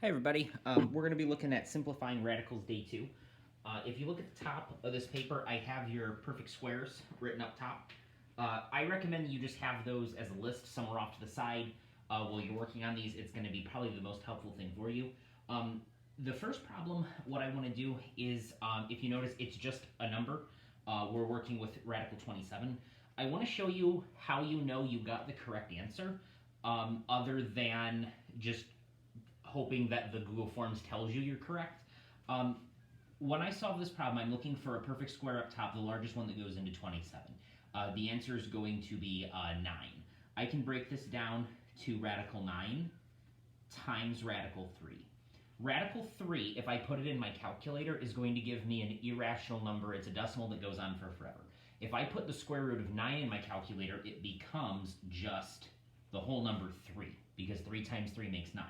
Hi everybody, we're going to be looking at simplifying radicals day 2. If you look at the top of this paper, I have your perfect squares written up top. I recommend you just have those as a list somewhere off to the side. While you're working on these, it's going to be probably the most helpful thing for you. The first problem, what I want to do is, if you notice, it's just a number. We're working with radical 27. I want to show you how you know you got the correct answer, other than just hoping that the Google Forms tells you you're correct. When I solve this problem, I'm looking for a perfect square up top, the largest one that goes into 27. The answer is going to be 9. I can break this down to radical 9 times radical 3. Radical 3, if I put it in my calculator, is going to give me an irrational number. It's a decimal that goes on for forever. If I put the square root of 9 in my calculator, it becomes just the whole number 3, because 3 times 3 makes 9.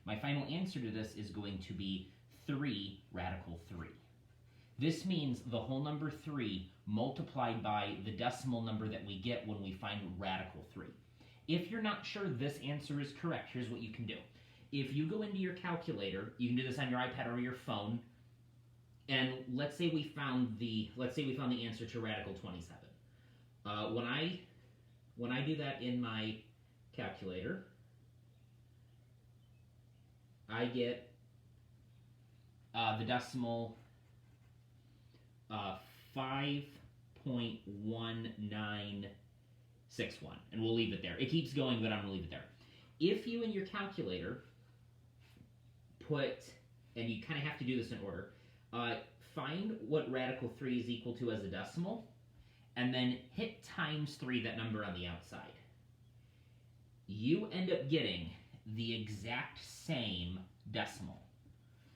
My final answer to this is going to be 3 radical 3. This means the whole number 3 multiplied by the decimal number that we get when we find radical 3. If you're not sure this answer is correct, here's what you can do. If you go into your calculator, you can do this on your iPad or your phone, and let's say we found the answer to radical 27. When I do that in my calculator, I get the decimal 5.1961, and we'll leave it there. It keeps going, but I'm going to leave it there. If you in your calculator put, and you kind of have to do this in order, find what radical 3 is equal to as a decimal, and then hit times 3, that number on the outside. You end up getting the exact same decimal.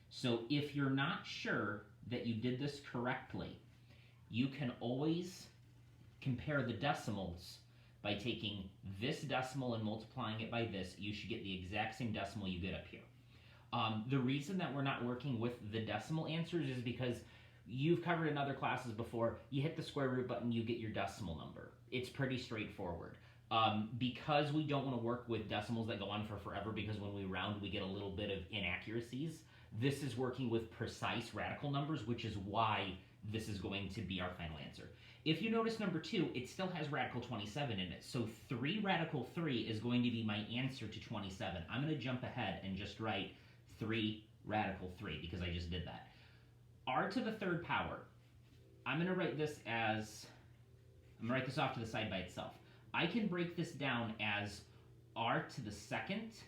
So if you're not sure that you did this correctly, you can always compare the decimals by taking this decimal and multiplying it by this. You should get the exact same decimal you get up here. The reason that we're not working with the decimal answers is because you've covered in other classes before, you hit the square root button, you get your decimal number. It's pretty straightforward. Because we don't want to work with decimals that go on for forever, because when we round we get a little bit of inaccuracies, this is working with precise radical numbers, which is why this is going to be our final answer. If you notice number 2, it still has radical 27 in it, so 3 radical 3 is going to be my answer to 27. I'm going to jump ahead and just write 3 radical 3, because I just did that. R to the 3rd power, I'm going to write this off to the side by itself. I can break this down as r to the 2nd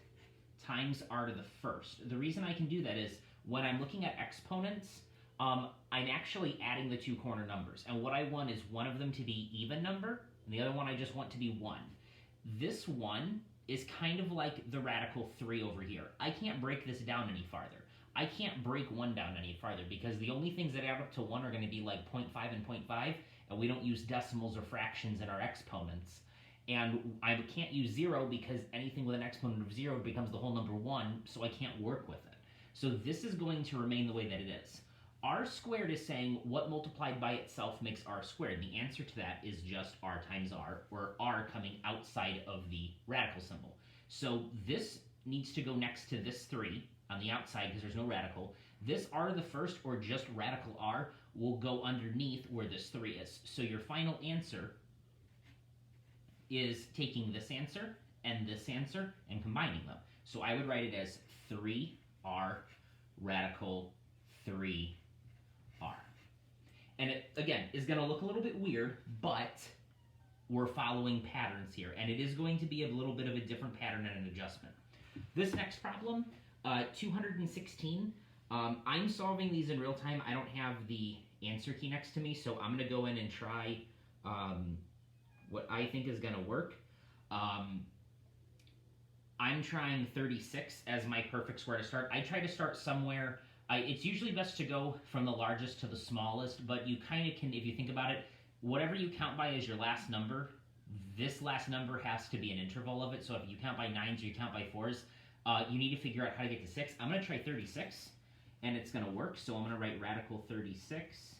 times r to the 1st. The reason I can do that is when I'm looking at exponents, I'm actually adding the 2 corner numbers. And what I want is one of them to be even number, and the other one I just want to be 1. This 1 is kind of like the radical 3 over here. I can't break this down any farther. I can't break 1 down any farther, because the only things that add up to 1 are going to be like 0.5 and 0.5, and we don't use decimals or fractions in our exponents. And I can't use 0 because anything with an exponent of 0 becomes the whole number 1, so I can't work with it. So this is going to remain the way that it is. R squared is saying what multiplied by itself makes r squared. The answer to that is just r times r, or r coming outside of the radical symbol. So this needs to go next to this 3 on the outside because there's no radical. This r to the 1st, or just radical r, will go underneath where this 3 is. So your final answer is taking this answer and combining them. So I would write it as 3r radical 3r. And it, again, is going to look a little bit weird, but we're following patterns here, and it is going to be a little bit of a different pattern and an adjustment. This next problem, 216, I'm solving these in real time. I don't have the answer key next to me, so I'm going to go in and try what I think is going to work. I'm trying 36 as my perfect square to start. I try to start somewhere. It's usually best to go from the largest to the smallest, but you kind of can, if you think about it, whatever you count by as your last number, this last number has to be an interval of it. So if you count by 9s or you count by 4s, you need to figure out how to get to 6. I'm going to try 36, and it's going to work. So I'm going to write radical 36,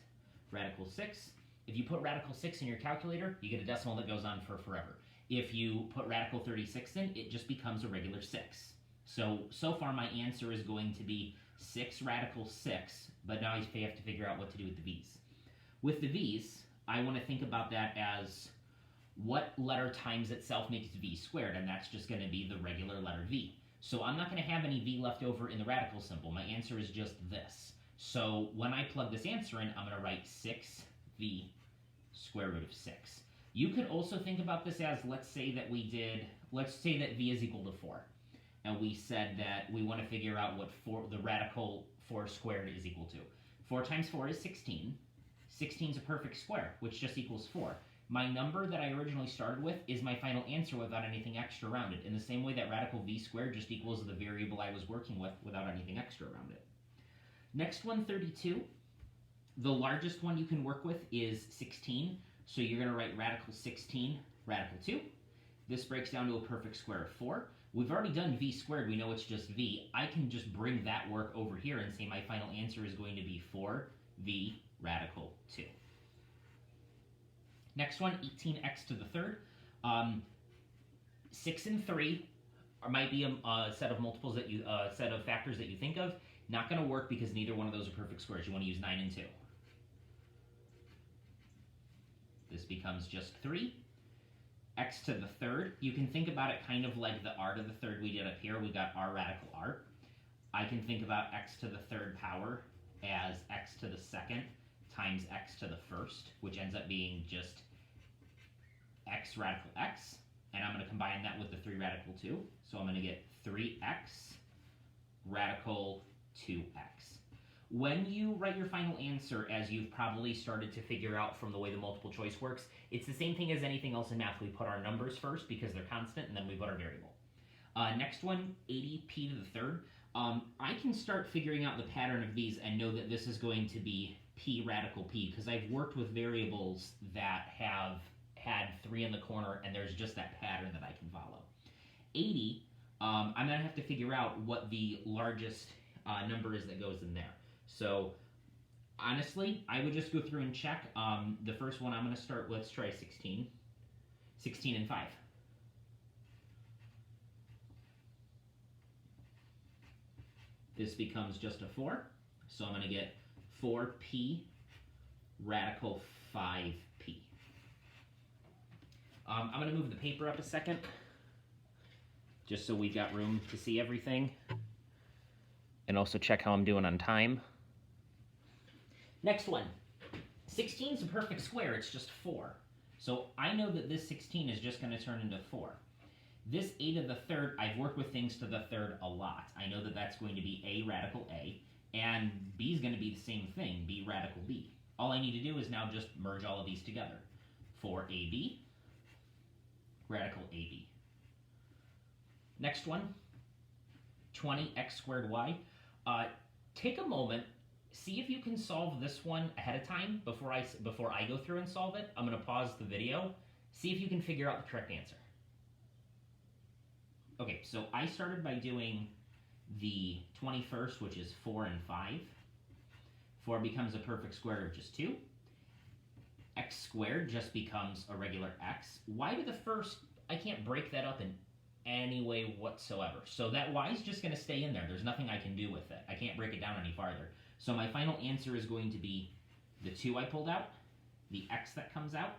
radical 6. If you put radical 6 in your calculator, you get a decimal that goes on for forever. If you put radical 36 in, it just becomes a regular 6. So far my answer is going to be 6 radical 6, but now I have to figure out what to do with the v's. With the v's, I want to think about that as what letter times itself makes v squared, and that's just going to be the regular letter v. So I'm not going to have any v left over in the radical symbol. My answer is just this. So when I plug this answer in, I'm going to write 6v square root of 6. You could also think about this as, let's say that v is equal to 4. And we said that we want to figure out what the radical 4 squared is equal to. 4 times 4 is 16. 16 is a perfect square, which just equals 4. My number that I originally started with is my final answer without anything extra around it, in the same way that radical v squared just equals the variable I was working with without anything extra around it. Next one, 32. The largest one you can work with is 16, so you're going to write radical 16, radical 2. This breaks down to a perfect square of 4. We've already done v squared, we know it's just v. I can just bring that work over here and say my final answer is going to be 4v radical 2. Next one, 18x to the third. 6 and 3 might be a set of multiples that set of factors that you think of. Not going to work because neither one of those are perfect squares. You want to use 9 and 2. This becomes just 3. X to the third. You can think about it kind of like the r to the third we did up here. We got r radical r. I can think about x to the third power as x to the second times x to the first, which ends up being just x radical x. And I'm going to combine that with the 3 radical 2. So I'm going to get 3x radical 2x. When you write your final answer, as you've probably started to figure out from the way the multiple choice works, it's the same thing as anything else in math. We put our numbers first because they're constant, and then we put our variable. Next one, 80p to the third. I can start figuring out the pattern of these and know that this is going to be p radical p, because I've worked with variables that have had 3 in the corner, and there's just that pattern that I can follow. 80, I'm going to have to figure out what the largest number is that goes in there. So honestly, I would just go through and check. The first one I'm going to start with, let's try 16. 16 and 5. This becomes just a 4. So I'm going to get 4p radical 5p. I'm going to move the paper up a second, just so we've got room to see everything. And also check how I'm doing on time. Next one. 16 is a perfect square, it's just 4. So I know that this 16 is just going to turn into 4. This a to the third, I've worked with things to the third a lot. I know that that's going to be a radical a, and b is going to be the same thing, b radical b. All I need to do is now just merge all of these together. 4ab, radical ab. Next one, 20x squared y. Take a moment, see if you can solve this one ahead of time before I go through and solve it. I'm going to pause the video, see if you can figure out the correct answer. Okay, so I started by doing the 21st, which is 4 and 5. 4 becomes a perfect square root of just 2. X squared just becomes a regular x. Y to the first, I can't break that up in any way whatsoever. So that y is just going to stay in there. There's nothing I can do with it. I can't break it down any farther. So my final answer is going to be the 2 I pulled out, the x that comes out,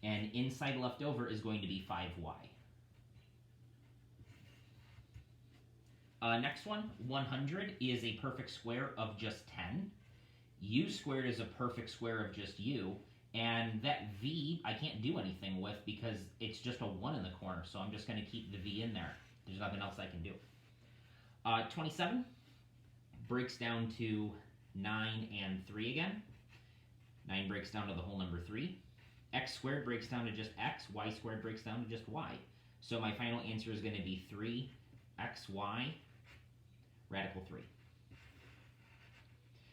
and inside left over is going to be 5y. Next one, 100 is a perfect square of just 10. U squared is a perfect square of just u. And that v, I can't do anything with because it's just a 1 in the corner. So I'm just going to keep the v in there. There's nothing else I can do. 27 breaks down to 9 and 3 again. 9 breaks down to the whole number 3. X squared breaks down to just x. Y squared breaks down to just y. So my final answer is going to be 3xy radical 3.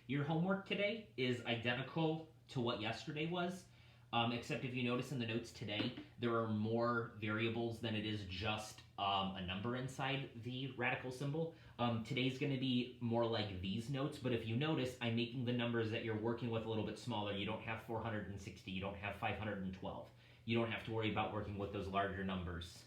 Your homework today is identical to what yesterday was, except if you notice in the notes today, there are more variables than it is just a number inside the radical symbol. Today's going to be more like these notes, but if you notice, I'm making the numbers that you're working with a little bit smaller. You don't have 460, you don't have 512. You don't have to worry about working with those larger numbers.